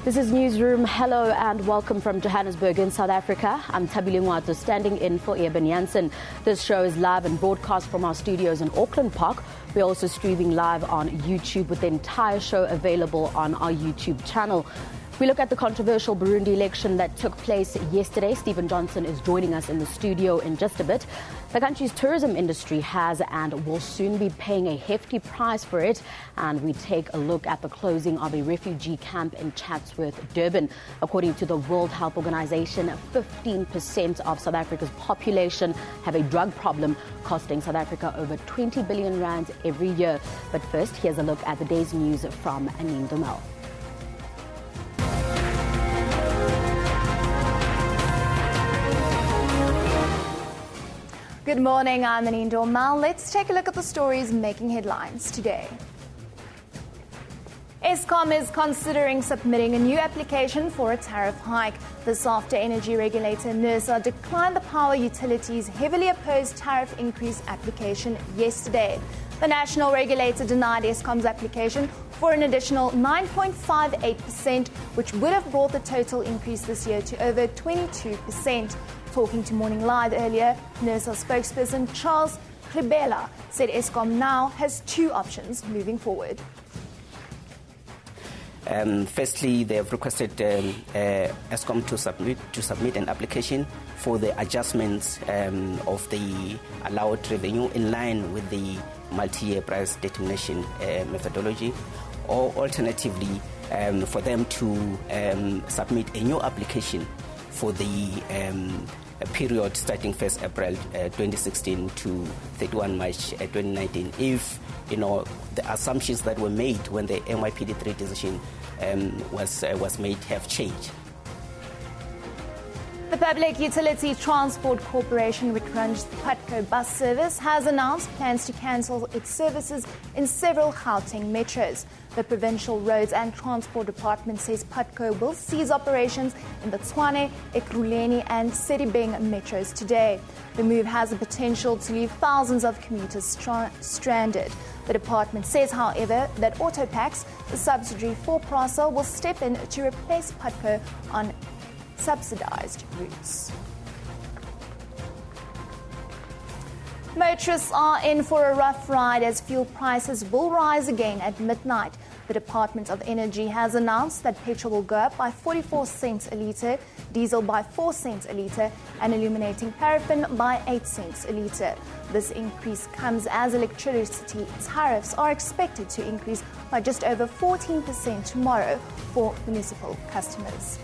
This is Newsroom. Hello and welcome from Johannesburg in South Africa. I'm Tabile Ngwato standing in for Eben Jansen. This show is live and broadcast from our studios in Auckland Park. We're also streaming live on YouTube with the entire show available on our YouTube channel. We look at the controversial Burundi election that took place yesterday. Stephen Johnson is joining us in the studio in just a bit. The country's tourism industry has and will soon be paying a hefty price for it. And we take a look at the closing of a refugee camp in Chatsworth, Durban. According to the World Health Organization, 15% of South Africa's population have a drug problem, costing South Africa over 20 billion rands every year. But first, here's a look at the day's news from Anine Domel. Good morning, I'm Anine Domel. Let's take a look at the stories making headlines today. Eskom is considering submitting a new application for a tariff hike. This after energy regulator NERSA declined the power utilities' heavily opposed tariff increase application yesterday. The national regulator denied Eskom's application for an additional 9.58%, which would have brought the total increase this year to over 22%. Talking to Morning Live earlier, NERSA spokesperson Charles Klebela said Eskom now has two options moving forward. Firstly, they have requested Eskom to submit an application for the adjustments of the allowed revenue in line with the multi-year price determination methodology, or alternatively for them to submit a new application for the period starting 1st April 2016 to 31 March 2019, if the assumptions that were made when the NYPD3 decision was made have changed. The Public Utility Transport Corporation, which runs the PUTCO bus service, has announced plans to cancel its services in several Gauteng metros. The Provincial Roads and Transport Department says PUTCO will cease operations in the Tshwane, Ekurhuleni and Sedibeng metros today. The move has the potential to leave thousands of commuters stranded. The department says, however, that Autopax, the subsidiary for PRASA, will step in to replace PUTCO on subsidized routes. Motorists are in for a rough ride as fuel prices will rise again at midnight. The Department of Energy has announced that petrol will go up by 44 cents a litre, diesel by 4 cents a litre, and illuminating paraffin by 8 cents a litre. This increase comes as electricity tariffs are expected to increase by just over 14% tomorrow for municipal customers.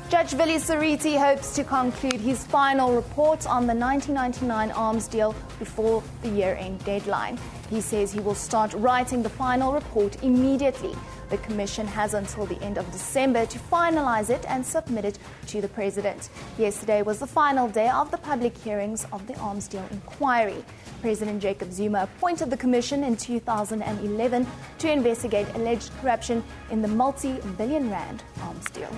Judge Willie Sariti hopes to conclude his final report on the 1999 arms deal before the year-end deadline. He says he will start writing the final report immediately. The Commission has until the end of December to finalize it and submit it to the President. Yesterday was the final day of the public hearings of the arms deal inquiry. President Jacob Zuma appointed the Commission in 2011 to investigate alleged corruption in the multi-billion rand arms deal.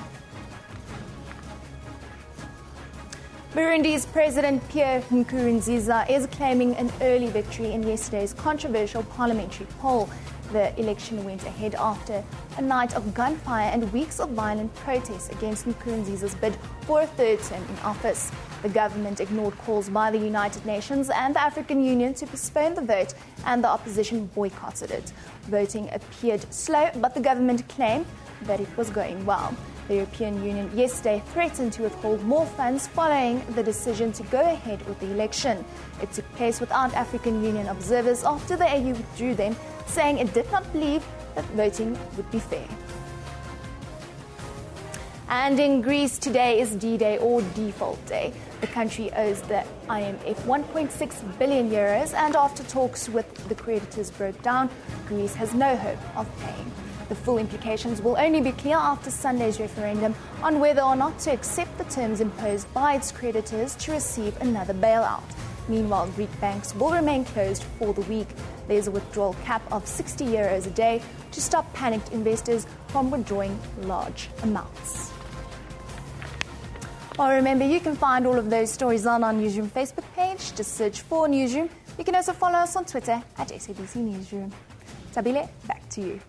Burundi's President Pierre Nkurunziza is claiming an early victory in yesterday's controversial parliamentary poll. The election went ahead after a night of gunfire and weeks of violent protests against Nkurunziza's bid for a third term in office. The government ignored calls by the United Nations and the African Union to postpone the vote, and the opposition boycotted it. Voting appeared slow, but the government claimed that it was going well. The European Union yesterday threatened to withhold more funds following the decision to go ahead with the election. It took place without African Union observers after the AU withdrew them, saying it did not believe that voting would be fair. And in Greece, today is D-Day or Default Day. The country owes the IMF 1.6 billion euros, and after talks with the creditors broke down, Greece has no hope of paying. The full implications will only be clear after Sunday's referendum on whether or not to accept the terms imposed by its creditors to receive another bailout. Meanwhile, Greek banks will remain closed for the week. There's a withdrawal cap of 60 euros a day to stop panicked investors from withdrawing large amounts. Well, remember, you can find all of those stories on our Newsroom Facebook page. Just search for Newsroom. You can also follow us on Twitter at SABC Newsroom. Tabile, back to you.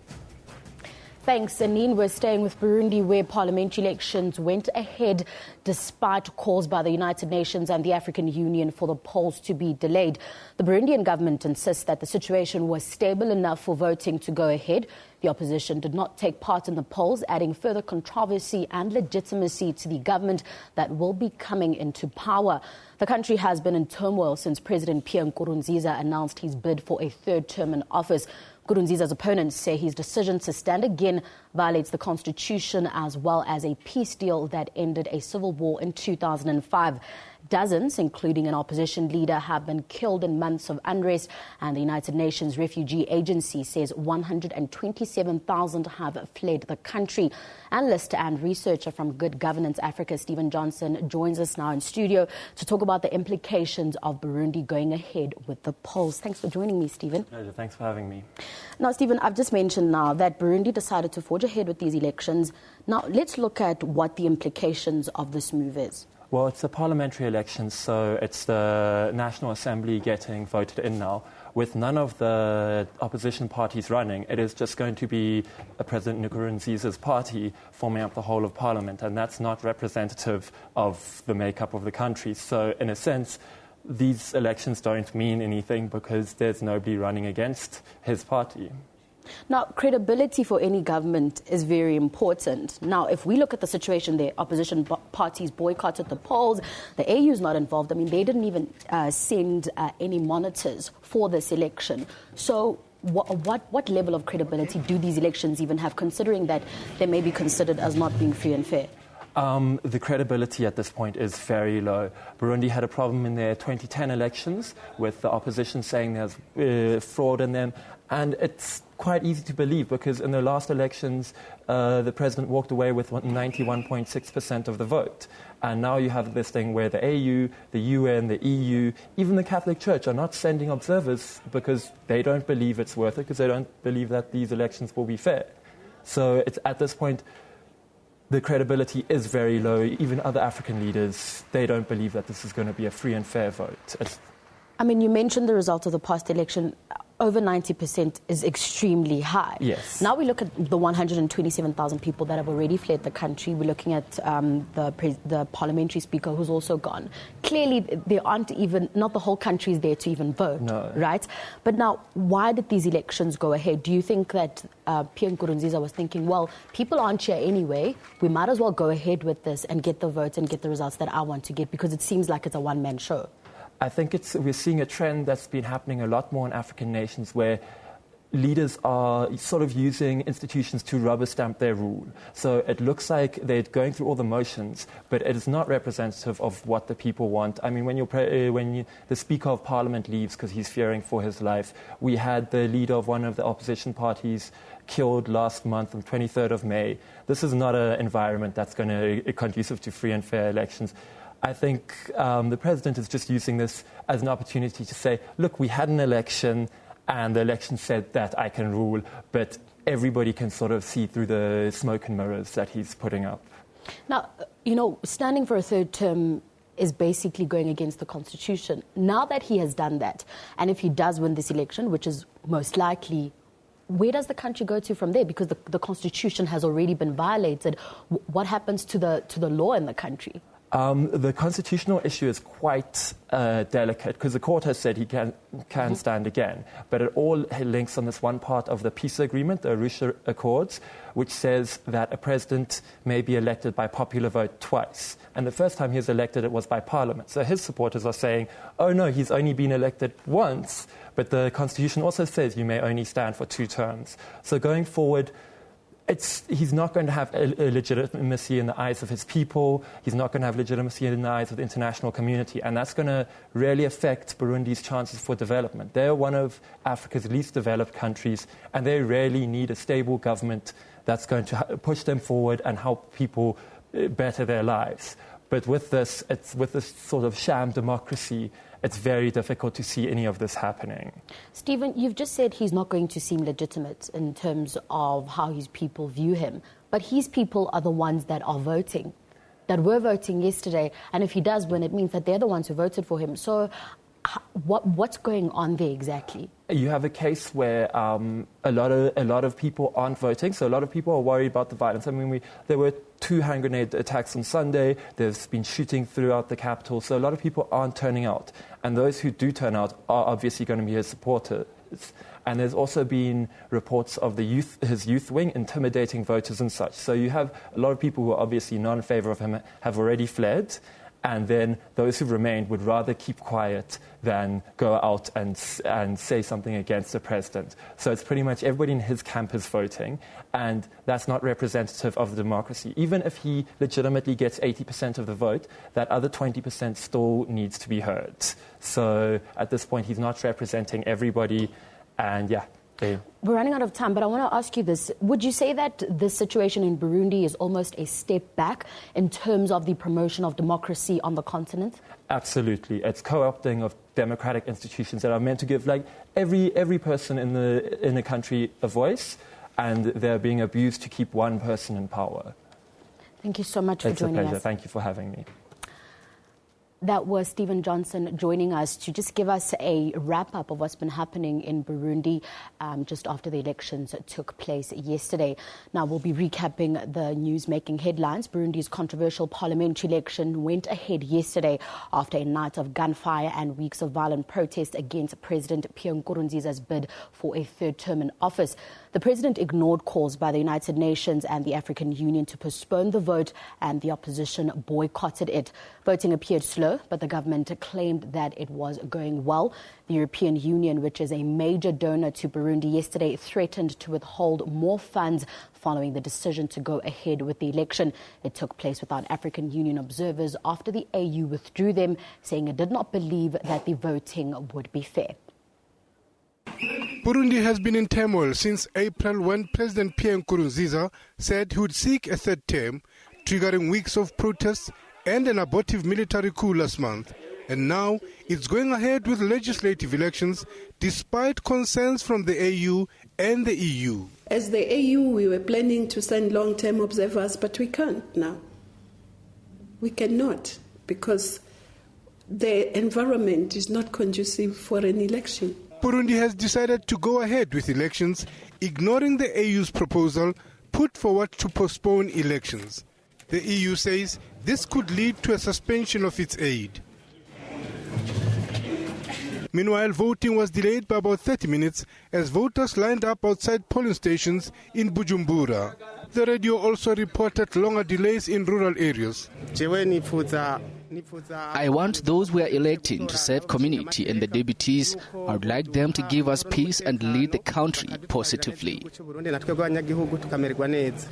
Thanks, Anine. We're staying with Burundi, where parliamentary elections went ahead despite calls by the United Nations and the African Union for the polls to be delayed. The Burundian government insists that the situation was stable enough for voting to go ahead. The opposition did not take part in the polls, adding further controversy and legitimacy to the government that will be coming into power. The country has been in turmoil since President Pierre Nkurunziza announced his bid for a third term in office. Nkurunziza's opponents say his decision to stand again violates the constitution as well as a peace deal that ended a civil war in 2005. Dozens, including an opposition leader, have been killed in months of unrest, and the United Nations Refugee Agency says 127,000 have fled the country. Analyst and researcher from Good Governance Africa, Stephen Johnson, joins us now in studio to talk about the implications of Burundi going ahead with the polls. Thanks for joining me, Stephen. Pleasure. Thanks for having me. Now, Stephen, I've just mentioned now that Burundi decided to forge ahead with these elections. Now, let's look at what the implications of this move is. Well, it's a parliamentary election, so it's the National Assembly getting voted in now. With none of the opposition parties running, it is just going to be President Nkurunziza's party forming up the whole of parliament, and that's not representative of the makeup of the country. So, in a sense, these elections don't mean anything because there's nobody running against his party. Now, credibility for any government is very important. Now, if we look at the situation, the opposition parties boycotted the polls. The AU is not involved. I mean, they didn't even send any monitors for this election. So what level of credibility do these elections even have, considering that they may be considered as not being free and fair? The credibility at this point is very low. Burundi had a problem in their 2010 elections with the opposition saying there's fraud in them. And it's quite easy to believe because in the last elections, the president walked away with 91.6% of the vote. And now you have this thing where the AU, the UN, the EU, even the Catholic Church are not sending observers because they don't believe it's worth it, because they don't believe that these elections will be fair. So it's at this point, the credibility is very low. Even other African leaders, they don't believe that this is going to be a free and fair vote. I mean, you mentioned the result of the past election. Over 90% is extremely high. Yes. Now we look at the 127,000 people that have already fled the country. We're looking at the parliamentary speaker who's also gone. Clearly, there aren't even, not the whole country is there to even vote, no. Right? But now, why did these elections go ahead? Do you think that Pierre Nkurunziza was thinking, well, people aren't here anyway, we might as well go ahead with this and get the votes and get the results that I want to get, because it seems like it's a one-man show? I think we're seeing a trend that's been happening a lot more in African nations where leaders are sort of using institutions to rubber stamp their rule. So it looks like they're going through all the motions, but it is not representative of what the people want. I mean, when the Speaker of Parliament leaves because he's fearing for his life, we had the leader of one of the opposition parties killed last month on 23rd of May. This is not an environment that's going to conducive to free and fair elections. I think the president is just using this as an opportunity to say, look, we had an election and the election said that I can rule, but everybody can sort of see through the smoke and mirrors that he's putting up. Now, you know, standing for a third term is basically going against the constitution. Now that he has done that, and if he does win this election, which is most likely, where does the country go to from there? Because the constitution has already been violated. What happens to the law in the country? The constitutional issue is quite delicate because the court has said he can stand again. But it all links on this one part of the peace agreement, the Arusha Accords, which says that a president may be elected by popular vote twice. And the first time he was elected, it was by parliament. So his supporters are saying, oh no, he's only been elected once. But the constitution also says you may only stand for 2 terms. So going forward, he's not going to have a legitimacy in the eyes of his people. He's not going to have legitimacy in the eyes of the international community. And that's going to really affect Burundi's chances for development. They're one of Africa's least developed countries, and they really need a stable government that's going to push them forward and help people better their lives. But with this sort of sham democracy, it's very difficult to see any of this happening. Stephen, you've just said he's not going to seem legitimate in terms of how his people view him. But his people are the ones that are voting, that were voting yesterday. And if he does win, it means that they're the ones who voted for him. So what's going on there exactly? you have a case where a lot of people aren't voting, so a lot of people are worried about the violence. I mean, there were 2 hand grenade attacks on Sunday. There's been shooting throughout the capital, so a lot of people aren't turning out. And those who do turn out are obviously going to be his supporters. And there's also been reports of his youth wing intimidating voters and such. So you have a lot of people who are obviously not in favour of him have already fled. And then those who remained would rather keep quiet than go out and say something against the president. So it's pretty much everybody in his camp is voting, and that's not representative of the democracy. Even if he legitimately gets 80% of the vote, that other 20% still needs to be heard. So at this point, he's not representing everybody, and yeah. We're running out of time, but I want to ask you this. Would you say that this situation in Burundi is almost a step back in terms of the promotion of democracy on the continent? Absolutely. It's co-opting of democratic institutions that are meant to give every person in the country a voice, and they're being abused to keep one person in power. Thank you so much for joining us. It's a pleasure. Thank you for having me. That was Stephen Johnson joining us to just give us a wrap-up of what's been happening in Burundi just after the elections took place yesterday. Now, we'll be recapping the news-making headlines. Burundi's controversial parliamentary election went ahead yesterday after a night of gunfire and weeks of violent protest against President Pierre Nkurunziza's bid for a third term in office. The president ignored calls by the United Nations and the African Union to postpone the vote, and the opposition boycotted it. Voting appeared slow, but the government claimed that it was going well. The European Union, which is a major donor to Burundi, yesterday threatened to withhold more funds following the decision to go ahead with the election. It took place without African Union observers after the AU withdrew them, saying it did not believe that the voting would be fair. Burundi has been in turmoil since April, when President Pierre Nkurunziza said he would seek a third term, triggering weeks of protests and an abortive military coup last month. And now it's going ahead with legislative elections despite concerns from the AU and the EU. As the AU, we were planning to send long-term observers, but we can't now. We cannot, because the environment is not conducive for an election. Burundi has decided to go ahead with elections, ignoring the AU's proposal put forward to postpone elections. The EU says this could lead to a suspension of its aid. Meanwhile, voting was delayed by about 30 minutes as voters lined up outside polling stations in Bujumbura. The radio also reported longer delays in rural areas. I want those we are electing to serve community and the deputies. I would like them to give us peace and lead the country positively.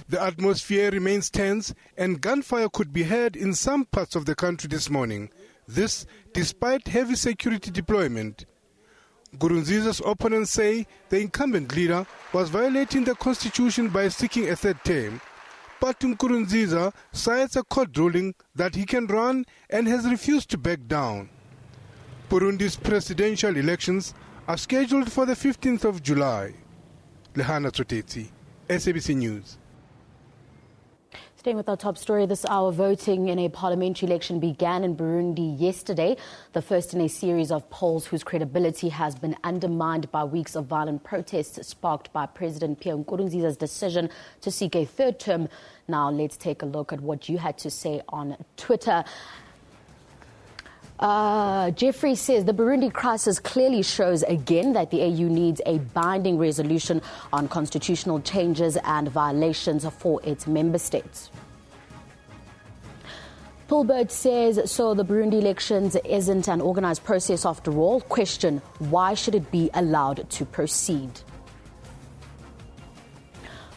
The atmosphere remains tense and gunfire could be heard in some parts of the country this morning. This despite heavy security deployment. Nkurunziza's opponents say the incumbent leader was violating the constitution by seeking a third term. But Nkurunziza cites a court ruling that he can run and has refused to back down. Burundi's presidential elections are scheduled for the 15th of July. Lehana Tsotetsi, SABC News. Staying with our top story this hour, voting in a parliamentary election began in Burundi yesterday, the first in a series of polls whose credibility has been undermined by weeks of violent protests sparked by President Pierre Nkurunziza's decision to seek a third term. Now let's take a look at what you had to say on Twitter. Jeffrey says the Burundi crisis clearly shows again that the AU needs a binding resolution on constitutional changes and violations for its member states. Pulbert says, so the Burundi elections isn't an organized process after all. Question, why should it be allowed to proceed?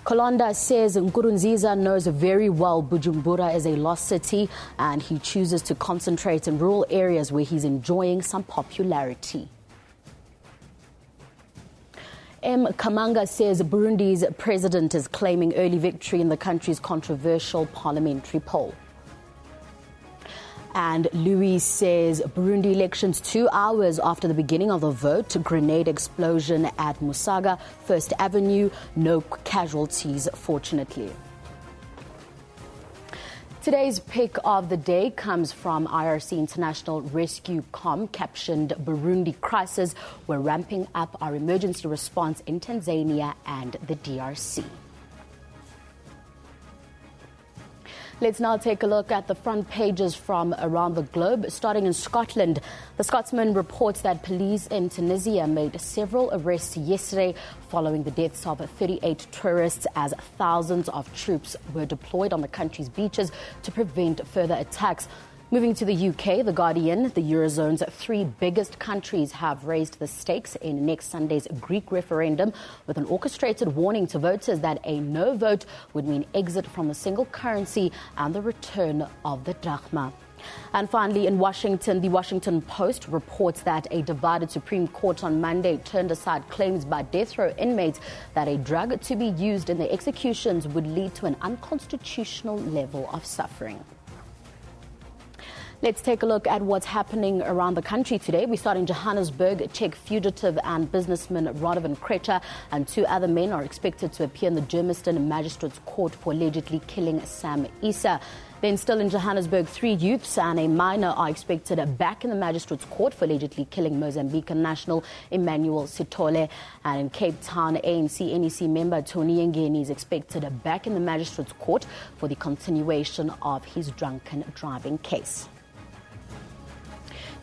Kolonda says Nkurunziza knows very well Bujumbura is a lost city and he chooses to concentrate in rural areas where he's enjoying some popularity. M. Kamanga says Burundi's president is claiming early victory in the country's controversial parliamentary poll. And Louis says Burundi elections 2 hours after the beginning of the vote, grenade explosion at Musaga, First Avenue, no casualties fortunately. Today's pick of the day comes from IRC International Rescue Com, captioned Burundi crisis. We're ramping up our emergency response in Tanzania and the DRC. Let's now take a look at the front pages from around the globe. Starting in Scotland, the Scotsman reports that police in Tunisia made several arrests yesterday following the deaths of 38 tourists as thousands of troops were deployed on the country's beaches to prevent further attacks. Moving to the UK, The Guardian, the Eurozone's three biggest countries have raised the stakes in next Sunday's Greek referendum with an orchestrated warning to voters that a no vote would mean exit from the single currency and the return of the drachma. And finally, in Washington, the Washington Post reports that a divided Supreme Court on Monday turned aside claims by death row inmates that a drug to be used in the executions would lead to an unconstitutional level of suffering. Let's take a look at what's happening around the country today. We start in Johannesburg. Czech fugitive and businessman Radovan Krejcir and two other men are expected to appear in the Germiston Magistrates Court for allegedly killing Sam Issa. Then still in Johannesburg, 3 youths and a minor are expected back in the Magistrates Court for allegedly killing Mozambican national Emmanuel Sithole. And in Cape Town, ANC-NEC member Tony Yengeni is expected back in the Magistrates Court for the continuation of his drunken driving case.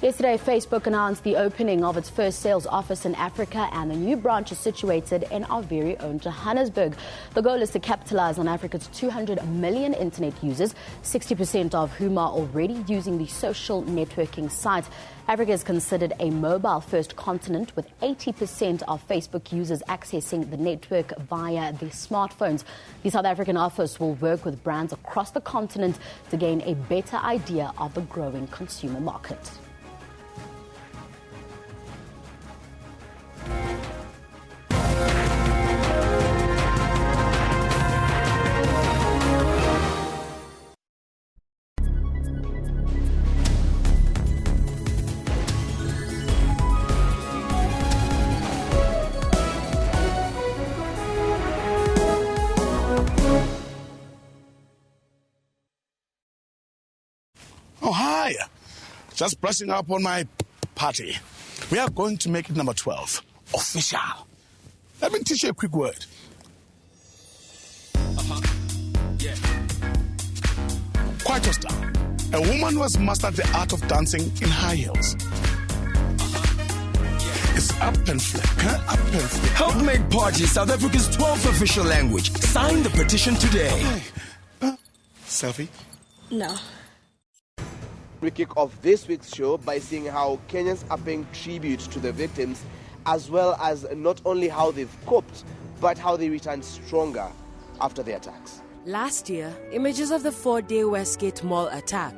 Yesterday, Facebook announced the opening of its first sales office in Africa, and the new branch is situated in our very own Johannesburg. The goal is to capitalize on Africa's 200 million internet users, 60% of whom are already using the social networking site. Africa is considered a mobile-first continent, with 80% of Facebook users accessing the network via their smartphones. The South African office will work with brands across the continent to gain a better idea of the growing consumer market. Oh, hi. Just brushing up on my party. We are going to make it number 12. Official. Let me teach you a quick word. Yeah. Kwaitosta. A woman who has mastered the art of dancing in high heels. Yeah. It's up and flick, huh? Up and flick. Help make Party South Africa's 12th official language. Sign the petition today. Okay. Selfie? No. We kick off this week's show by seeing how Kenyans are paying tribute to the victims, as well as not only how they've coped, but how they returned stronger after the attacks. Last year, images of the 4-day Westgate Mall attack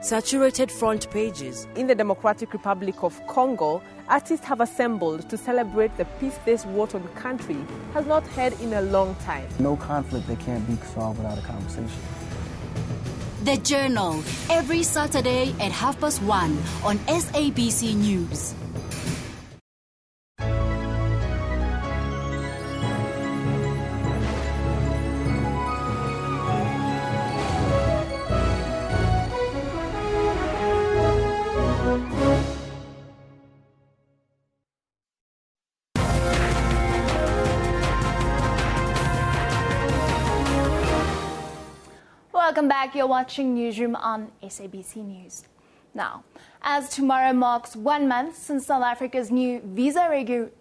saturated front pages. In the Democratic Republic of Congo, artists have assembled to celebrate the peace this war-torn country has not had in a long time. No conflict that can't be solved without a conversation. The Journal, every Saturday at 1:30 on SABC News. Welcome back. You're watching Newsroom on SABC News. Now, as tomorrow marks 1 month since South Africa's new visa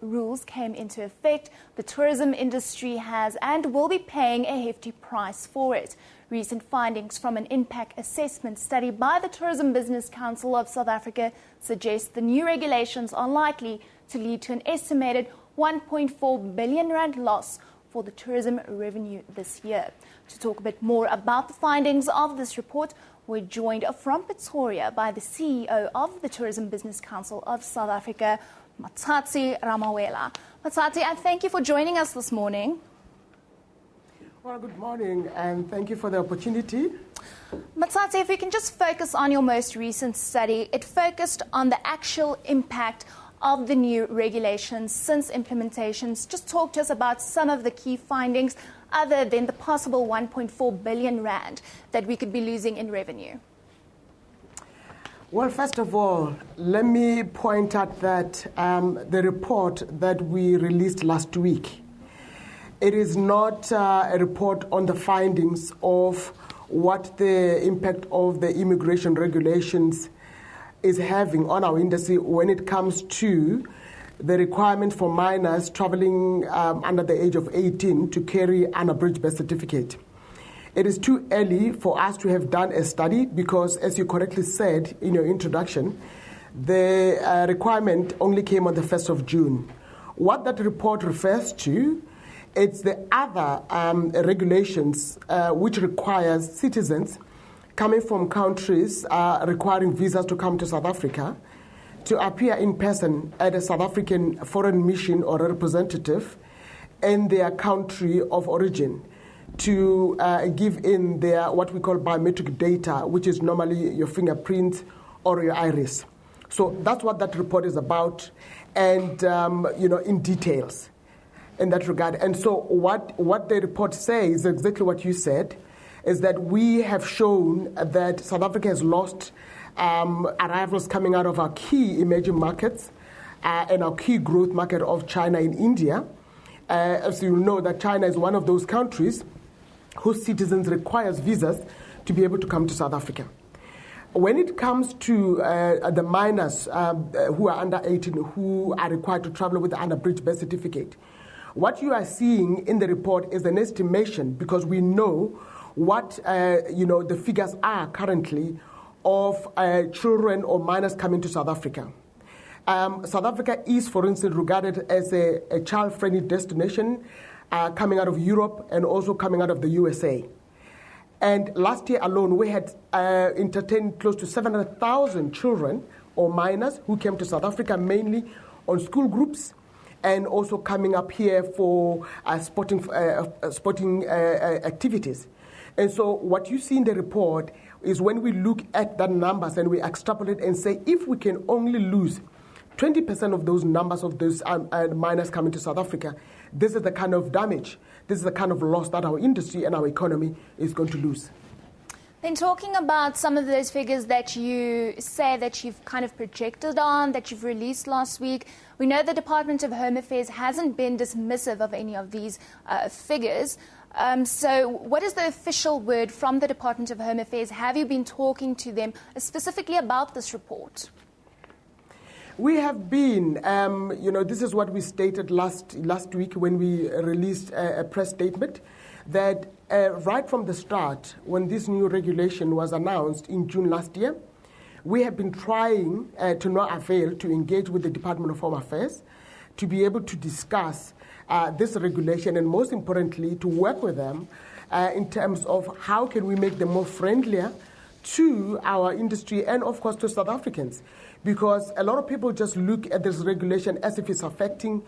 rules came into effect, the tourism industry has and will be paying a hefty price for it. Recent findings from an impact assessment study by the Tourism Business Council of South Africa suggest the new regulations are likely to lead to an estimated 1.4 billion rand loss for the tourism revenue this year. To talk a bit more about the findings of this report, we're joined from Pretoria by the CEO of the Tourism Business Council of South Africa, Matsatsi Ramawela. Matsatsi, I thank you for joining us this morning. Well, good morning, and thank you for the opportunity. Matsatsi, if we can just focus on your most recent study, it focused on the actual impact of the new regulations since implementations. Just talk to us about some of the key findings. other than the possible 1.4 billion rand that we could be losing in revenue? Well, first of all, let me point out that the report that we released last week, it is not a report on the findings of what the impact of the immigration regulations is having on our industry when it comes to the requirement for minors traveling under the age of 18 to carry an abridged birth certificate. It is too early for us to have done a study because, as you correctly said in your introduction, the requirement only came on the 1st of June. What that report refers to, it's the other regulations which requires citizens coming from countries requiring visas to come to South Africa to appear in person at a South African foreign mission or representative in their country of origin to give in their what we call biometric data, which is normally your fingerprint or your iris. So that's what that report is about, and in details in that regard. And so what the report says, exactly what you said, is that we have shown that South Africa has lost arrivals coming out of our key emerging markets and our key growth market of China and India. As you know, that China is one of those countries whose citizens requires visas to be able to come to South Africa. When it comes to the minors who are under 18 who are required to travel with an unabridged birth certificate, what you are seeing in the report is an estimation, because we know what the figures are currently of children or minors coming to South Africa. South Africa is, for instance, regarded as a child-friendly destination coming out of Europe and also coming out of the USA. And last year alone, we had entertained close to 700,000 children or minors who came to South Africa, mainly on school groups, and also coming up here for sporting activities. And so what you see in the report is when we look at the numbers and we extrapolate and say, if we can only lose 20% of those numbers of those minors coming to South Africa, this is the kind of damage, this is the kind of loss that our industry and our economy is going to lose. Then talking about some of those figures that you say that you've kind of projected on, that you've released last week, we know the Department of Home Affairs hasn't been dismissive of any of these figures. So what is the official word from the Department of Home Affairs? Have you been talking to them specifically about this report? We have been, this is what we stated last week when we released a press statement, that right from the start, when this new regulation was announced in June last year, we have been trying to no avail to engage with the Department of Home Affairs to be able to discuss this regulation and, most importantly, to work with them in terms of how can we make them more friendlier to our industry and, of course, to South Africans. Because a lot of people just look at this regulation as if it's affecting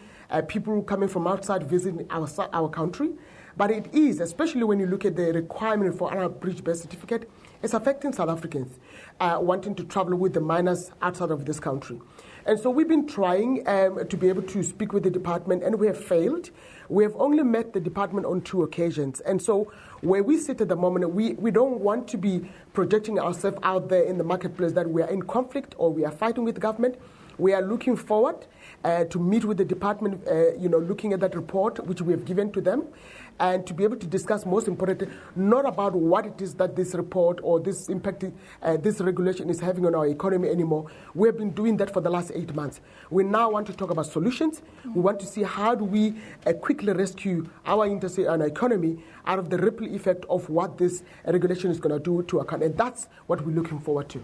people coming from outside visiting our country. But it is, especially when you look at the requirement for an unabridged birth certificate, it's affecting South Africans wanting to travel with the minors outside of this country. And so we've been trying to be able to speak with the department, and we have failed. We have only met the department on 2 occasions. And so where we sit at the moment, we don't want to be projecting ourselves out there in the marketplace that we are in conflict or we are fighting with the government. We are looking forward to meet with the department, looking at that report which we have given to them, and to be able to discuss, most importantly, not about what it is that this report or this impact, this regulation is having on our economy anymore. We have been doing that for the last 8 months. We now want to talk about solutions. We want to see how do we quickly rescue our industry and our economy out of the ripple effect of what this regulation is going to do to our country. And that's what we're looking forward to.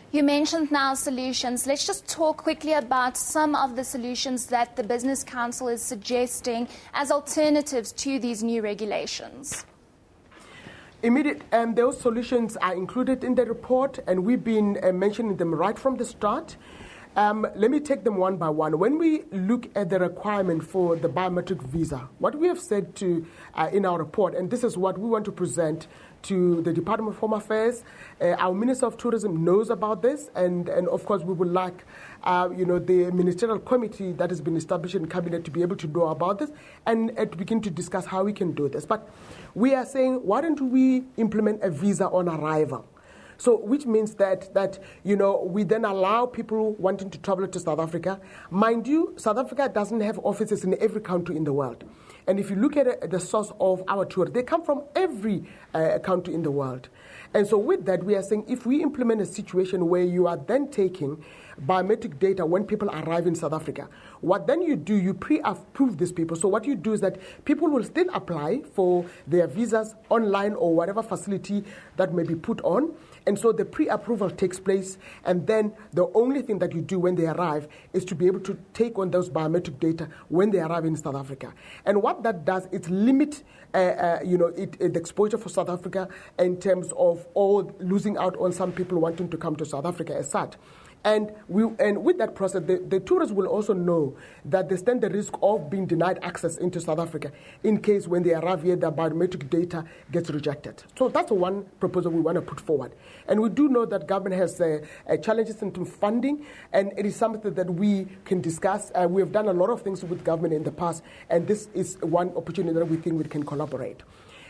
You mentioned now solutions. Let's just talk quickly about some of the solutions that the Business Council is suggesting as alternatives to these new regulations. Those solutions are included in the report, and we've been mentioning them right from the start. Let me take them one by one. When we look at the requirement for the biometric visa, what we have said in our report, and this is what we want to present to the Department of Home Affairs, our Minister of Tourism knows about this, and of course we would like the ministerial committee that has been established in Cabinet to be able to know about this and to begin to discuss how we can do this. But we are saying, why don't we implement a visa on arrival? So, which means that we then allow people wanting to travel to South Africa. Mind you, South Africa doesn't have offices in every country in the world. And if you look at the source of our tourists, they come from every country in the world. And so with that, we are saying if we implement a situation where you are then taking biometric data when people arrive in South Africa, what then you do, you pre-approve these people. So what you do is that people will still apply for their visas online or whatever facility that may be put on. And so the pre-approval takes place, and then the only thing that you do when they arrive is to be able to take on those biometric data when they arrive in South Africa. And what that does, it limits the exposure for South Africa in terms of all losing out on some people wanting to come to South Africa as such. And with that process, the tourists will also know that they stand the risk of being denied access into South Africa in case when they arrive here, their biometric data gets rejected. So that's one proposal we want to put forward. And we do know that government has challenges in terms of funding, and it is something that we can discuss. We have done a lot of things with government in the past, and this is one opportunity that we think we can collaborate.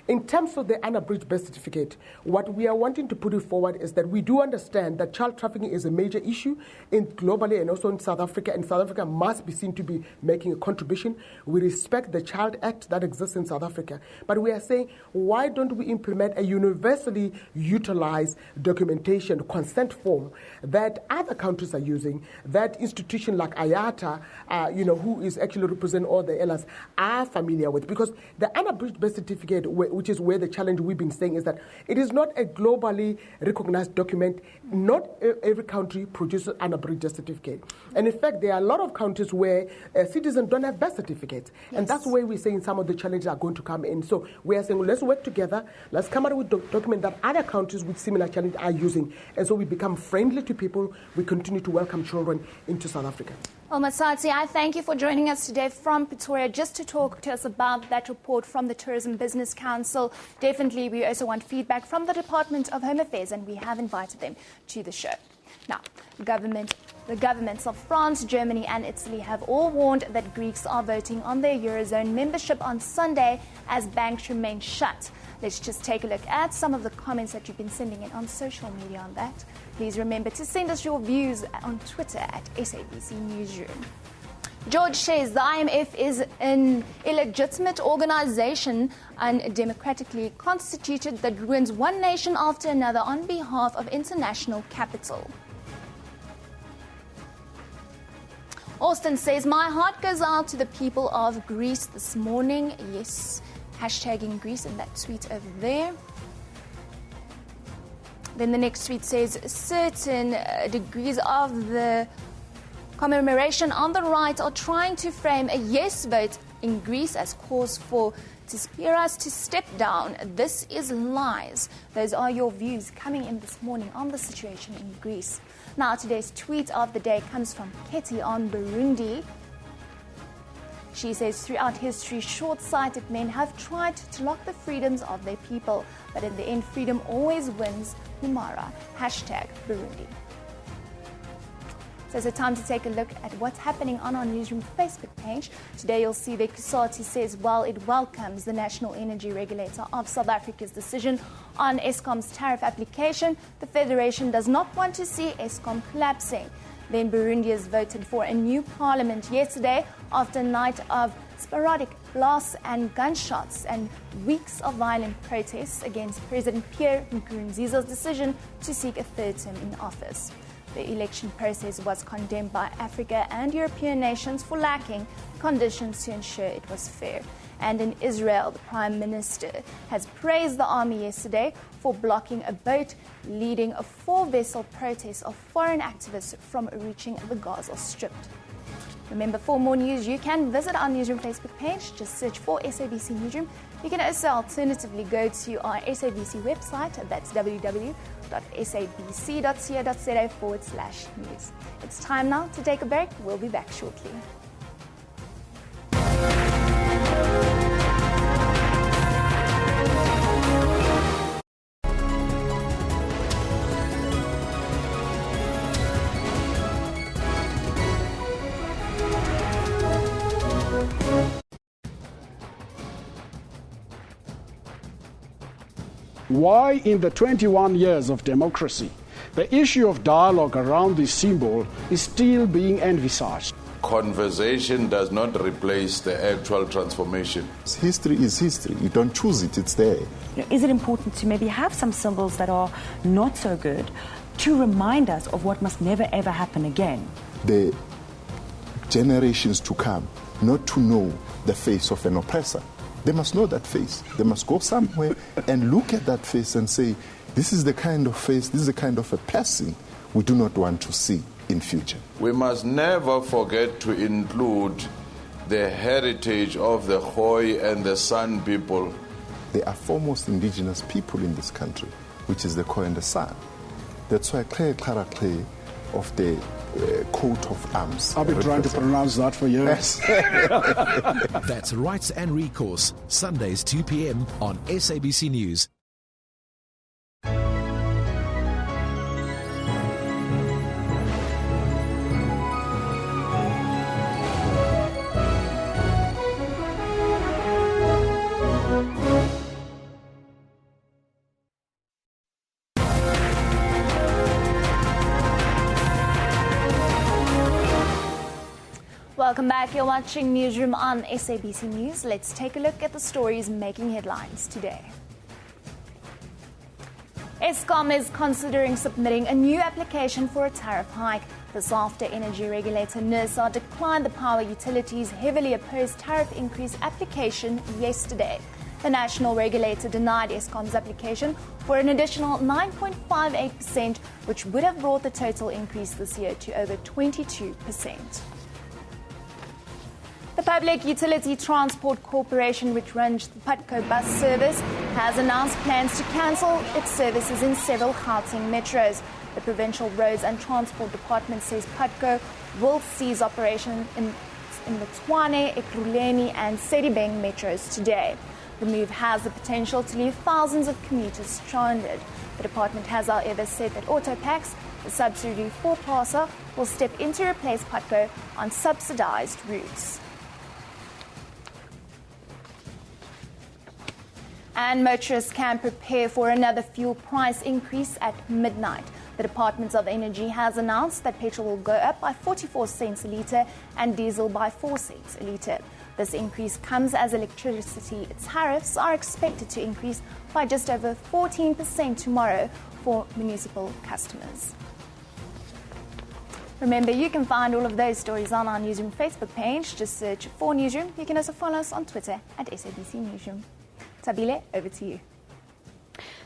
In terms of the unabridged birth certificate, what we are wanting to put it forward is that we do understand that child trafficking is a major issue globally and also in South Africa, and South Africa must be seen to be making a contribution. We respect the Child Act that exists in South Africa, but we are saying, why don't we implement a universally utilized documentation consent form that other countries are using, that institution like IATA, who is actually representing all the airlines, are familiar with? Because the unabridged birth certificate, which is where the challenge we've been saying is that it is not a globally recognized document. Not every country produces an unabridged birth certificate. And in fact, there are a lot of countries where citizens don't have birth certificates. Yes. And that's where we're saying some of the challenges are going to come in. So we are saying, let's work together. Let's come out with a document that other countries with similar challenges are using. And so we become friendly to people. We continue to welcome children into South Africa. Well, Masati, I thank you for joining us today from Pretoria just to talk to us about that report from the Tourism Business Council. Definitely, we also want feedback from the Department of Home Affairs, and we have invited them to the show. Now, the governments of France, Germany and Italy have all warned that Greeks are voting on their Eurozone membership on Sunday as banks remain shut. Let's just take a look at some of the comments that you've been sending in on social media on that. Please remember to send us your views on Twitter at SABC Newsroom. George says the IMF is an illegitimate organization undemocratically constituted that ruins one nation after another on behalf of international capital. Austin says, my heart goes out to the people of Greece this morning. Yes, hashtagging Greece in that tweet over there. Then the next tweet says, certain degrees of the commemoration on the right are trying to frame a yes vote in Greece as cause for Tsipras to step down. This is lies. Those are your views coming in this morning on the situation in Greece. Now, today's tweet of the day comes from Ketty on Burundi. She says, throughout history, short-sighted men have tried to lock the freedoms of their people, but in the end, freedom always wins. Humara. Hashtag Burundi. So it's time to take a look at what's happening on our Newsroom Facebook page. Today you'll see that Kusati says, while it welcomes the National Energy Regulator of South Africa's decision on Eskom's tariff application, the Federation does not want to see Eskom collapsing. Then Burundians voted for a new parliament yesterday after a night of sporadic blasts and gunshots and weeks of violent protests against President Pierre Nkurunziza's decision to seek a third term in office. The election process was condemned by Africa and European nations for lacking conditions to ensure it was fair. And in Israel, the Prime Minister has praised the army yesterday for blocking a boat leading a 4-vessel protest of foreign activists from reaching the Gaza Strip. Remember, for more news, you can visit our Newsroom Facebook page. Just search for SABC Newsroom. You can also alternatively go to our SABC website. That's www.sabc.co.za/news. It's time now to take a break. We'll be back shortly. Why, in the 21 years of democracy, the issue of dialogue around this symbol is still being envisaged? Conversation does not replace the actual transformation. History is history. You don't choose it, it's there. Is it important to maybe have some symbols that are not so good to remind us of what must never ever happen again? The generations to come not to know the face of an oppressor. They must know that face. They must go somewhere and look at that face and say, this is the kind of face, this is the kind of a person we do not want to see in future. We must never forget to include the heritage of the Khoi and the San people. They are foremost indigenous people in this country, which is the Khoi and the San. That's why Clay of the coat of arms. I've been trying to pronounce that for years. That's Rights and Recourse, Sundays 2 p.m. on SABC News. Welcome back. You're watching Newsroom on SABC News. Let's take a look at the stories making headlines today. Eskom is considering submitting a new application for a tariff hike. This after energy regulator NERSA declined the power utilities' heavily opposed tariff increase application yesterday. The national regulator denied Eskom's application for an additional 9.58%, which would have brought the total increase this year to over 22%. The Public Utility Transport Corporation, which runs the PUTCO bus service, has announced plans to cancel its services in several Gauteng metros. The Provincial Roads and Transport Department says PUTCO will cease operation in the Tshwane, Ekurhuleni and Sedibeng metros today. The move has the potential to leave thousands of commuters stranded. The department has, however, said that Autopax, the subsidiary for PASA, will step in to replace PUTCO on subsidized routes. And motorists can prepare for another fuel price increase at midnight. The Department of Energy has announced that petrol will go up by 44 cents a litre and diesel by 4 cents a litre. This increase comes as electricity tariffs are expected to increase by just over 14% tomorrow for municipal customers. Remember, you can find all of those stories on our Newsroom Facebook page. Just search for Newsroom. You can also follow us on Twitter at SABC Newsroom. Tabile, over to you.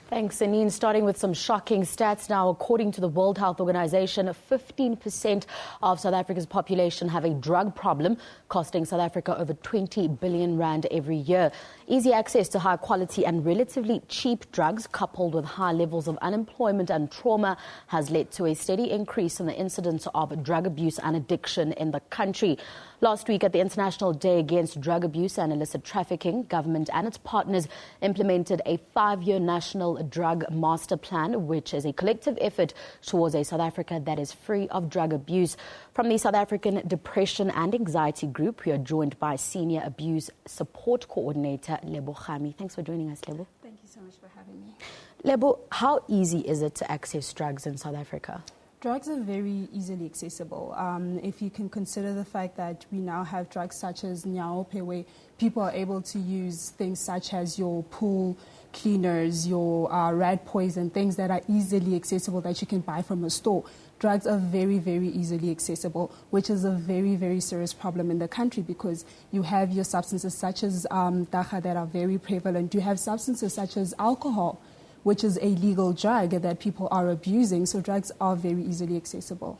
Thanks, Anine. Starting with some shocking stats now. According to the World Health Organization, 15% of South Africa's population have a drug problem, costing South Africa over 20 billion rand every year. Easy access to high quality and relatively cheap drugs, coupled with high levels of unemployment and trauma, has led to a steady increase in the incidence of drug abuse and addiction in the country. Last week at the International Day Against Drug Abuse and Illicit Trafficking, government and its partners implemented a 5-year national drug master plan, which is a collective effort towards a South Africa that is free of drug abuse. From the South African Depression and Anxiety Group, we are joined by Senior Abuse Support Coordinator Lebo Khami. Thanks for joining us, Lebo. Thank you so much for having me. Lebo, how easy is it to access drugs in South Africa? Drugs are very easily accessible. If you can consider the fact that we now have drugs such as Nyaope, where people are able to use things such as your pool cleaners, your rat poison, things that are easily accessible that you can buy from a store. Drugs are very, very easily accessible, which is a very, very serious problem in the country because you have your substances such as dacha that are very prevalent. You have substances such as alcohol, which is a legal drug that people are abusing. So drugs are very easily accessible.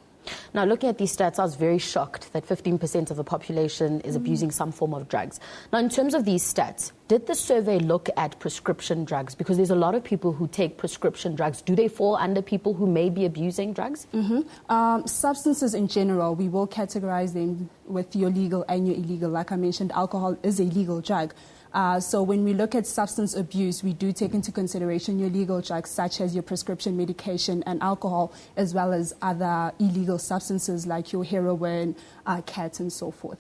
Now, looking at these stats, I was very shocked that 15% of the population is abusing some form of drugs. Now, in terms of these stats, did the survey look at prescription drugs? Because there's a lot of people who take prescription drugs. Do they fall under people who may be abusing drugs? Substances in general, we will categorize them with your legal and your illegal. Like I mentioned, alcohol is a legal drug. So when we look at substance abuse, we do take into consideration your legal drugs, such as your prescription medication and alcohol, as well as other illegal substances like your heroin, cat, and so forth.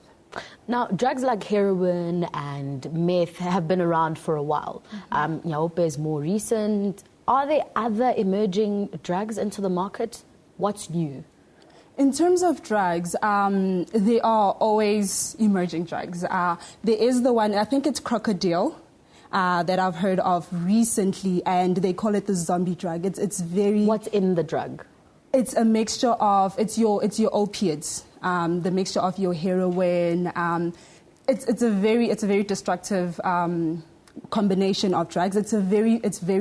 Now, drugs like heroin and meth have been around for a while. Nyaope is more recent. Are there other emerging drugs into the market? What's new? In terms of drugs, there are always emerging drugs. There is the one, I think it's crocodile, that I've heard of recently, and they call it the zombie drug. It's very... What's in the drug? It's a mixture of, it's your opiates, the mixture of your heroin. It's a very destructive combination of drugs. It's very,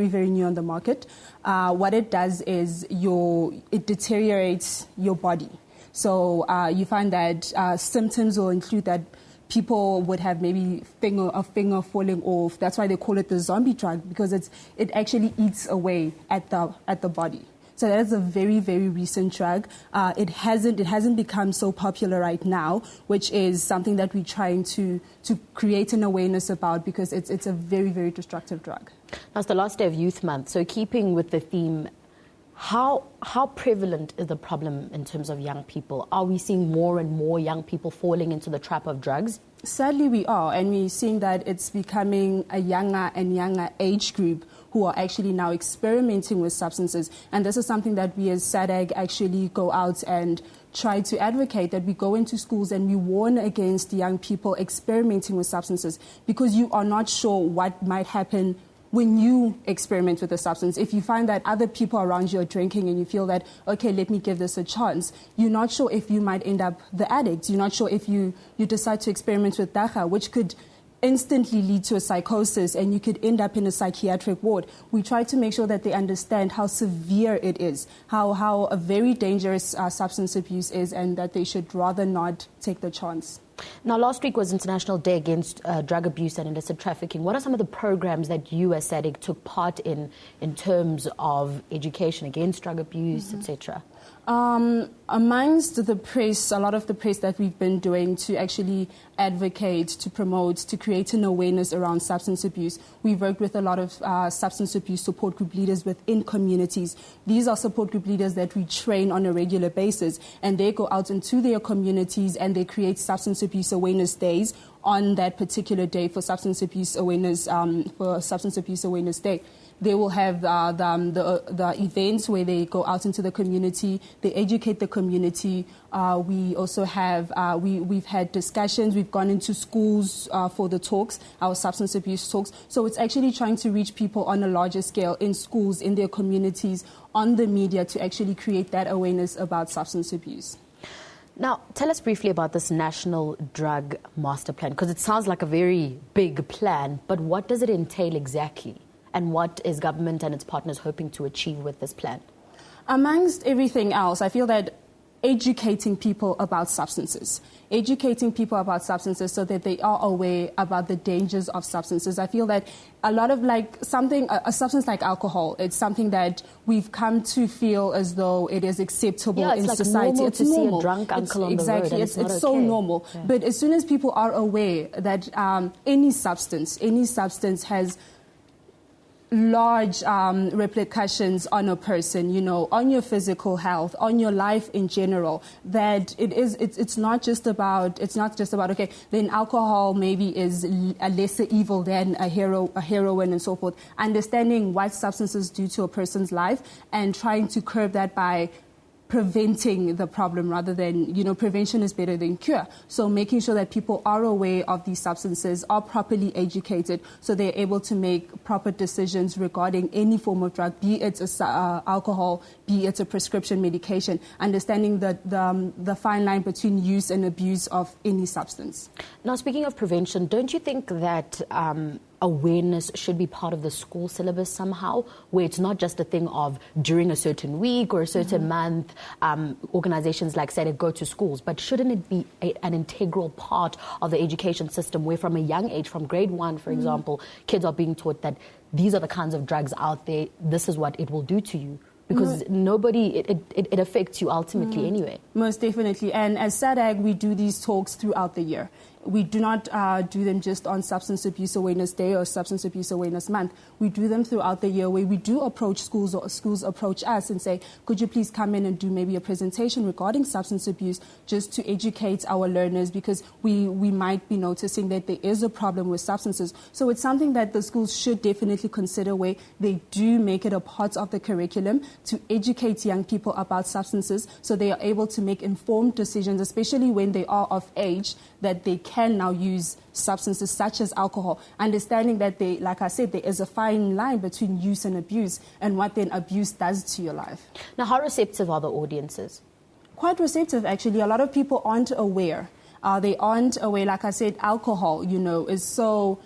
very new on the market. What it does is it deteriorates your body. So you find that symptoms will include that people would have maybe a finger falling off. That's why they call it the zombie drug, because it actually eats away at the body. So that is a very, very recent drug. It hasn't become so popular right now, which is something that we're trying to create an awareness about, because it's a very, very destructive drug. Now, it's the last day of Youth Month, so keeping with the theme, how prevalent is the problem in terms of young people? Are we seeing more and more young people falling into the trap of drugs? Sadly, we are, and we're seeing that it's becoming a younger and younger age group who are actually now experimenting with substances. And this is something that we as SADAG actually go out and try to advocate, that we go into schools and we warn against young people experimenting with substances, because you are not sure what might happen when you experiment with a substance. If you find that other people around you are drinking and you feel that, okay, let me give this a chance, you're not sure if you might end up the addict. You're not sure if you decide to experiment with dacha, which could instantly lead to a psychosis, and you could end up in a psychiatric ward. We try to make sure that they understand how severe it is, how a very dangerous substance abuse is, and that they should rather not take the chance. Now, last week was International Day Against Drug Abuse and Illicit Trafficking. What are some of the programs that you as SADC took part in terms of education against drug abuse, etc.? Amongst the press, a lot of the press that we've been doing to actually advocate, to promote, to create an awareness around substance abuse, we've worked with a lot of substance abuse support group leaders within communities. These are support group leaders that we train on a regular basis, and they go out into their communities and they create substance abuse awareness days on that particular day for Substance Abuse Awareness Day. They will have the events where they go out into the community, they educate the community. We also have, we've had discussions, we've gone into schools for the talks, our substance abuse talks. So it's actually trying to reach people on a larger scale in schools, in their communities, on the media, to actually create that awareness about substance abuse. Now, tell us briefly about this National Drug Master Plan, because it sounds like a very big plan, but what does it entail exactly? And what is government and its partners hoping to achieve with this plan? Amongst everything else, I feel that educating people about substances so that they are aware about the dangers of substances. I feel that a lot of a substance like alcohol, it's something that we've come to feel as though it is acceptable in society. It's normal to see a drunk uncle on the road, and it's it's so normal. Yeah. But as soon as people are aware that any substance has large repercussions on a person, on your physical health, on your life in general, that it's not just about okay, then alcohol maybe is a lesser evil than a heroin and so forth. Understanding what substances do to a person's life and trying to curb that by preventing the problem rather than, prevention is better than cure. So making sure that people are aware of these substances, are properly educated, so they're able to make proper decisions regarding any form of drug, be it alcohol, be it a prescription medication, understanding the fine line between use and abuse of any substance. Now, speaking of prevention, don't you think that awareness should be part of the school syllabus somehow, where it's not just a thing of during a certain week or a certain month, organizations like SADC go to schools, but shouldn't it be an integral part of the education system where from a young age, from grade 1, for example, kids are being taught that these are the kinds of drugs out there, this is what it will do to you? Because it affects you ultimately anyway. Most definitely. And as SADC, we do these talks throughout the year. We do not do them just on Substance Abuse Awareness Day or Substance Abuse Awareness Month. We do them throughout the year where we do approach schools, or schools approach us and say, could you please come in and do maybe a presentation regarding substance abuse just to educate our learners, because we might be noticing that there is a problem with substances. So it's something that the schools should definitely consider, where they do make it a part of the curriculum to educate young people about substances so they are able to make informed decisions, especially when they are of age, that they can now use substances such as alcohol, understanding that like I said, there is a fine line between use and abuse, and what then abuse does to your life. Now, how receptive are the audiences? Quite receptive, actually. A lot of people aren't aware. They aren't aware, like I said, alcohol, is so...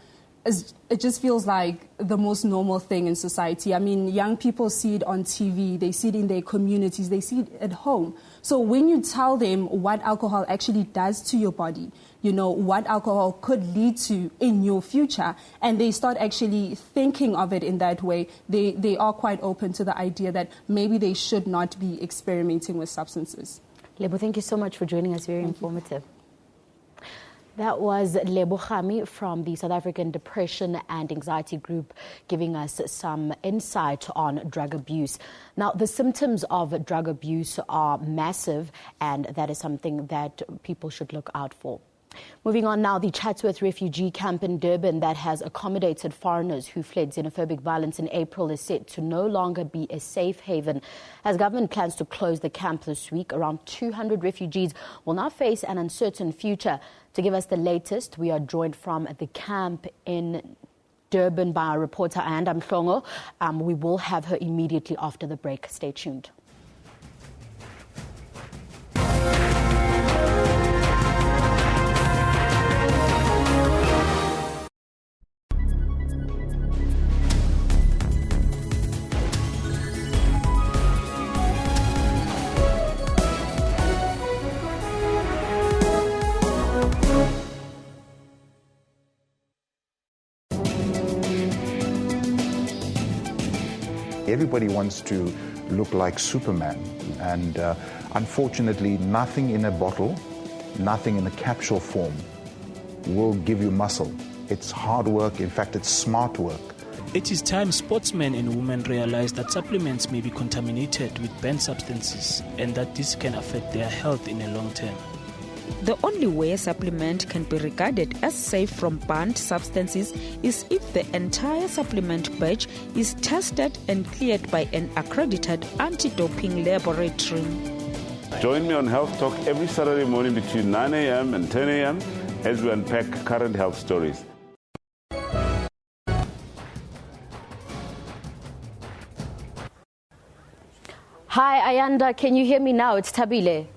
It just feels like the most normal thing in society. I mean, young people see it on TV, they see it in their communities, they see it at home. So when you tell them what alcohol actually does to your body, what alcohol could lead to in your future, and they start actually thinking of it in that way, they are quite open to the idea that maybe they should not be experimenting with substances. Lebo, thank you so much for joining us. Very informative. That was Lebo Khami from the South African Depression and Anxiety Group, giving us some insight on drug abuse. Now, the symptoms of drug abuse are massive, and that is something that people should look out for. Moving on now, the Chatsworth refugee camp in Durban that has accommodated foreigners who fled xenophobic violence in April is set to no longer be a safe haven. As government plans to close the camp this week, around 200 refugees will now face an uncertain future. To give us the latest, we are joined from the camp in Durban by our reporter Ayanda Mhlongo. We will have her immediately after the break. Stay tuned. Everybody wants to look like Superman, and unfortunately nothing in a bottle, nothing in a capsule form will give you muscle. It's hard work, in fact it's smart work. It is time sportsmen and women realize that supplements may be contaminated with banned substances and that this can affect their health in the long term. The only way a supplement can be regarded as safe from banned substances is if the entire supplement batch is tested and cleared by an accredited anti-doping laboratory. Join me on Health Talk every Saturday morning between 9 a.m. and 10 a.m. as we unpack current health stories. Hi, Ayanda, can you hear me now? It's Tabile.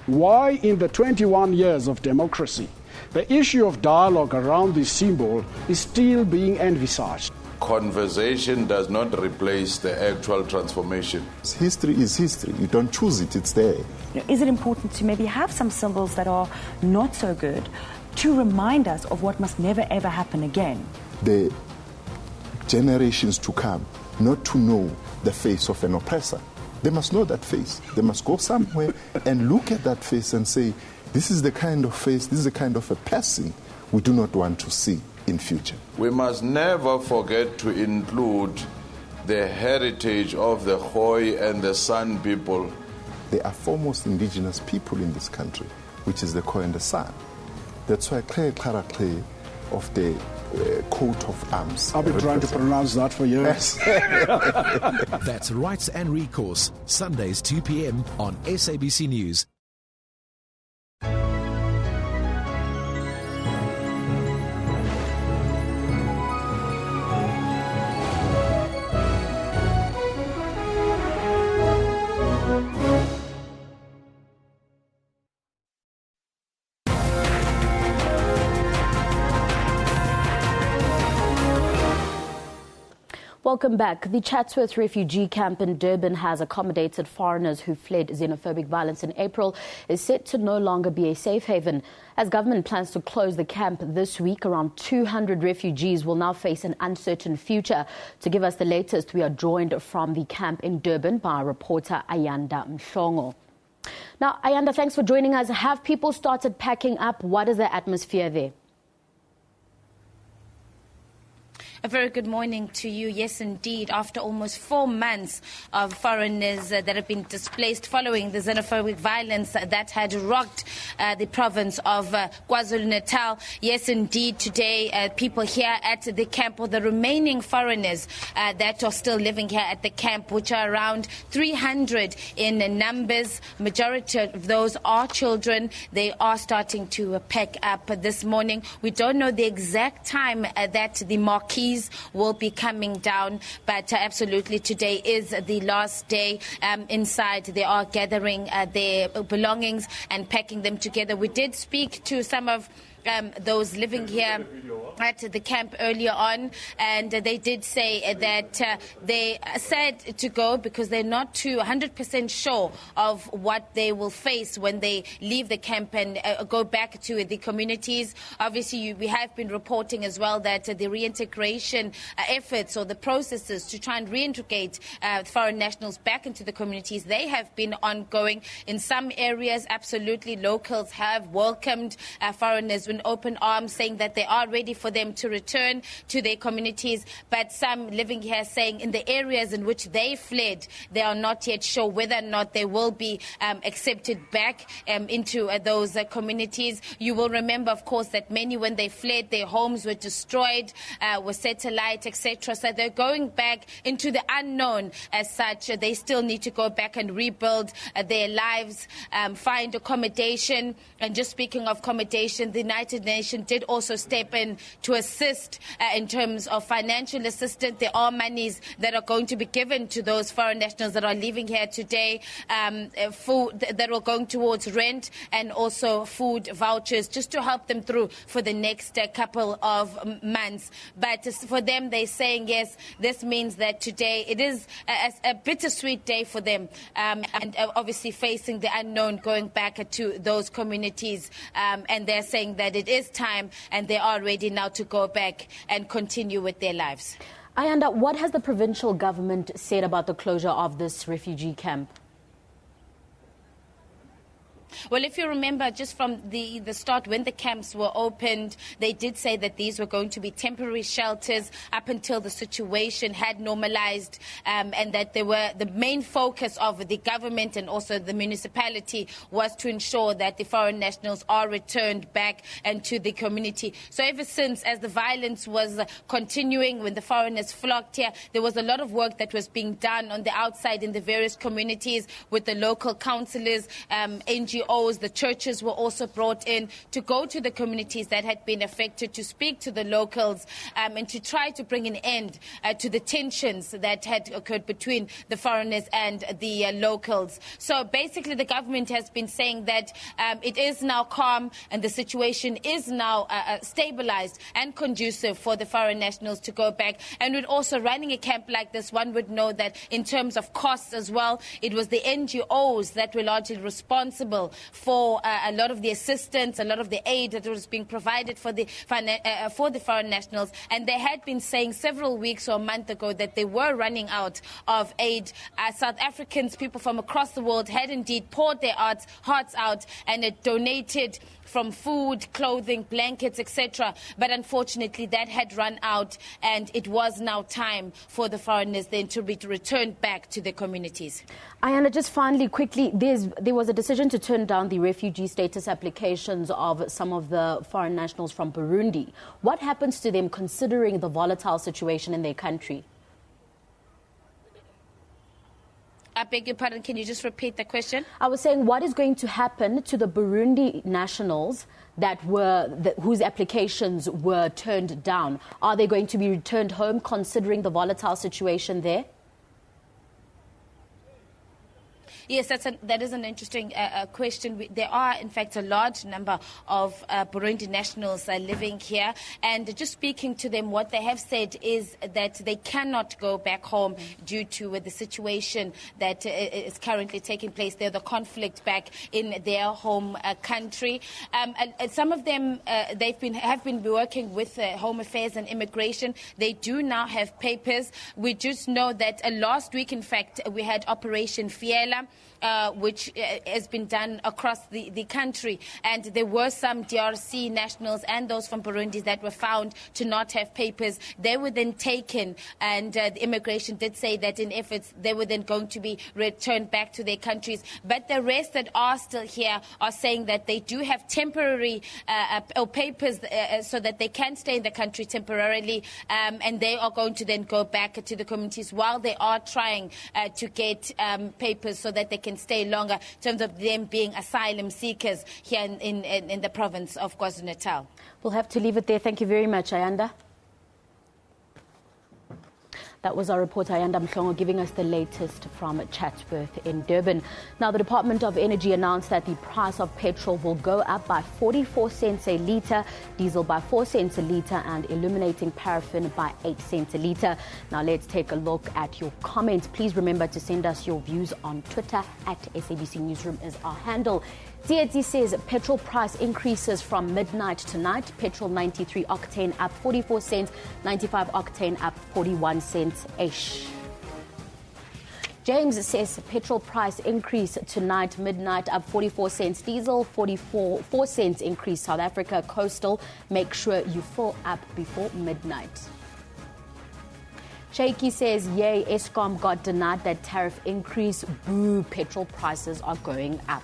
Why, in the 21 years of democracy, the issue of dialogue around this symbol is still being envisaged? Conversation does not replace the actual transformation. History is history. You don't choose it, it's there. Is it important to maybe have some symbols that are not so good to remind us of what must never ever happen again? The generations to come not to know the face of an oppressor. They must know that face. They must go somewhere and look at that face and say, this is the kind of face, this is the kind of a person we do not want to see. in future. We must never forget to include the heritage of the Khoi and the San people. They are foremost indigenous people in this country, which is the Khoi and the San. That's why Kle of the coat of arms. I've been trying to pronounce that for years. That's Rights and Recourse, Sundays 2 p.m. on SABC News. Welcome back. The Chatsworth refugee camp in Durban has accommodated foreigners who fled xenophobic violence in April. Is set to no longer be a safe haven. As government plans to close the camp this week, around 200 refugees will now face an uncertain future. To give us the latest, we are joined from the camp in Durban by our reporter Ayanda Mhlongo. Now, Ayanda, thanks for joining us. Have people started packing up? What is the atmosphere there? A very good morning to you. Yes, indeed. After almost 4 months of foreigners that have been displaced following the xenophobic violence that had rocked the province of KwaZulu-Natal. Yes, indeed. Today, people here at the camp, or the remaining foreigners that are still living here at the camp, which are around 300 in numbers. Majority of those are children. They are starting to pack up this morning. We don't know the exact time that the marquees will be coming down, but absolutely today is the last day. Inside they are gathering their belongings and packing them together. We did speak to some of those living here at the camp earlier on, and they did say that they are sad to go because they're not too 100% sure of what they will face when they leave the camp and go back to the communities. Obviously, we have been reporting as well that the reintegration efforts, or the processes to try and reintegrate foreign nationals back into the communities, they have been ongoing. In some areas, absolutely, locals have welcomed foreigners with open arms, saying that they are ready for them to return to their communities. But some living here saying in the areas in which they fled, they are not yet sure whether or not they will be accepted back into those communities. You will remember, of course, that many, when they fled, their homes were destroyed, were satellite, etc. So they're going back into the unknown. As such, they still need to go back and rebuild their lives, find accommodation. And just speaking of accommodation, the United Nations did also step in to assist in terms of financial assistance. There are monies that are going to be given to those foreign nationals that are living here today, food that will go towards rent and also food vouchers, just to help them through for the next couple of months. But for them, they're saying, yes, this means that today it is a bittersweet day for them, and obviously facing the unknown, going back to those communities, and they're saying that it is time and they are ready now to go back and continue with their lives. Ayanda, what has the provincial government said about the closure of this refugee camp? Well, if you remember, just from the start, when the camps were opened, they did say that these were going to be temporary shelters up until the situation had normalized, and that they were the main focus of the government and also the municipality was to ensure that the foreign nationals are returned back and to the community. So ever since, as the violence was continuing, when the foreigners flocked here, there was a lot of work that was being done on the outside in the various communities with the local councillors, NGOs. The churches were also brought in to go to the communities that had been affected, to speak to the locals, and to try to bring an end to the tensions that had occurred between the foreigners and the locals. So basically, the government has been saying that it is now calm and the situation is now stabilized and conducive for the foreign nationals to go back. And with also running a camp like this, one would know that in terms of costs as well, it was the NGOs that were largely responsible for a lot of the assistance, a lot of the aid that was being provided for the foreign nationals. And they had been saying several weeks or a month ago that they were running out of aid. South Africans, people from across the world, had indeed poured their hearts out and had donated from food, clothing, blankets, etc. But unfortunately, that had run out, and it was now time for the foreigners then to be returned back to their communities. Ayanda, just finally, quickly, there was a decision to turn down the refugee status applications of some of the foreign nationals from Burundi. What happens to them considering the volatile situation in their country? I beg your pardon, can you just repeat the question? I was saying, what is going to happen to the Burundi nationals whose applications were turned down? Are they going to be returned home considering the volatile situation there? Yes, that is an interesting question. There are, in fact, a large number of Burundi nationals living here. And just speaking to them, what they have said is that they cannot go back home due to the situation that is currently taking place there, the conflict back in their home country. Some of them, have been working with Home Affairs and Immigration. They do now have papers. We just know that last week, in fact, we had Operation Fiela, which has been done across the country. And there were some DRC nationals and those from Burundi that were found to not have papers. They were then taken, and the immigration did say that in efforts they were then going to be returned back to their countries. But the rest that are still here are saying that they do have temporary papers so that they can stay in the country temporarily, and they are going to then go back to the communities while they are trying to get papers so that they can stay longer, in terms of them being asylum seekers here in the province of KwaZulu-Natal. We'll have to leave it there. Thank you very much, Ayanda. That was our reporter, Ayanda Mhlongo, giving us the latest from Chatsworth in Durban. Now, the Department of Energy announced that the price of petrol will go up by 44 cents a litre, diesel by 4 cents a litre, and illuminating paraffin by 8 cents a litre. Now, let's take a look at your comments. Please remember to send us your views on Twitter. At SABC Newsroom is our handle. Tsietsi says petrol price increases from midnight tonight. Petrol 93 octane up 44 cents, 95 octane up 41 cents ish. James says petrol price increase tonight, midnight up 44 cents. Diesel 4 cents increase. South Africa coastal, make sure you fill up before midnight. Shaky says, yay, Eskom got denied that tariff increase. Boo, petrol prices are going up.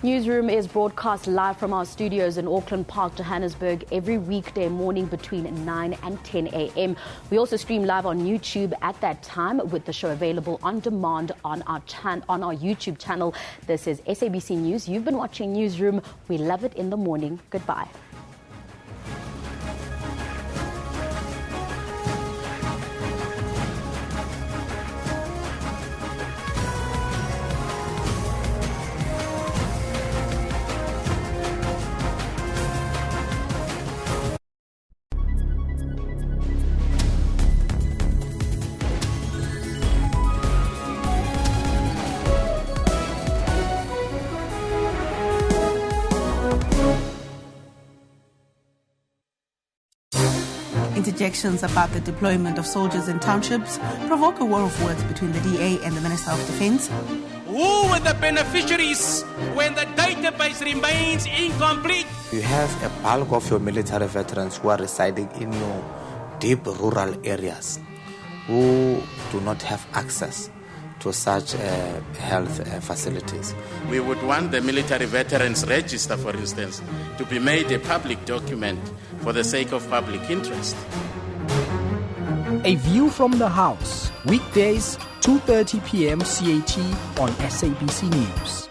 Newsroom is broadcast live from our studios in Auckland Park, Johannesburg, every weekday morning between 9 and 10 a.m. We also stream live on YouTube at that time, with the show available on demand on our YouTube channel. This is SABC News. You've been watching Newsroom. We love it in the morning. Goodbye. Interjections about the deployment of soldiers in townships provoke a war of words between the DA and the Minister of Defence. Who were the beneficiaries when the database remains incomplete? You have a bulk of your military veterans who are residing in your deep rural areas who do not have access to such health facilities. We would want the military veterans register, for instance, to be made a public document for the sake of public interest. A View from the House, weekdays, 2:30 p.m. CAT on SABC News.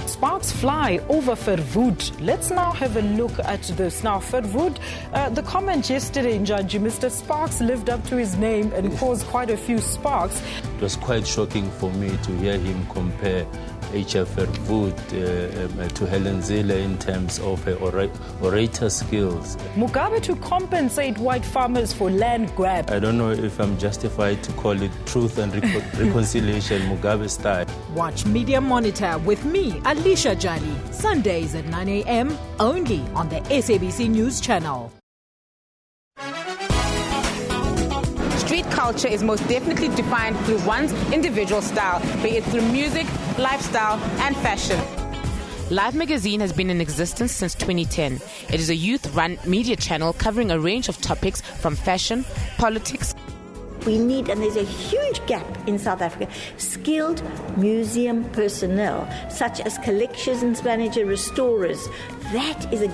Sparks fly over Verwoerd. Let's now have a look at this. Now, Verwoerd, the comment yesterday in Judge, Mr. Sparks lived up to his name and caused quite a few sparks. It was quite shocking for me to hear him compare H.F. Verwoerd to Helen Zille in terms of her orator skills. Mugabe to compensate white farmers for land grab. I don't know if I'm justified to call it truth and reconciliation Mugabe style. Watch Media Monitor with me, Alicia Jali, Sundays at 9 a.m. only on the SABC News channel. Street culture is most definitely defined through one's individual style, be it through music, lifestyle, and fashion. Live Magazine has been in existence since 2010. It is a youth-run media channel covering a range of topics from fashion, politics. We need, and there's a huge gap in South Africa, skilled museum personnel, such as collections manager, restorers. That is a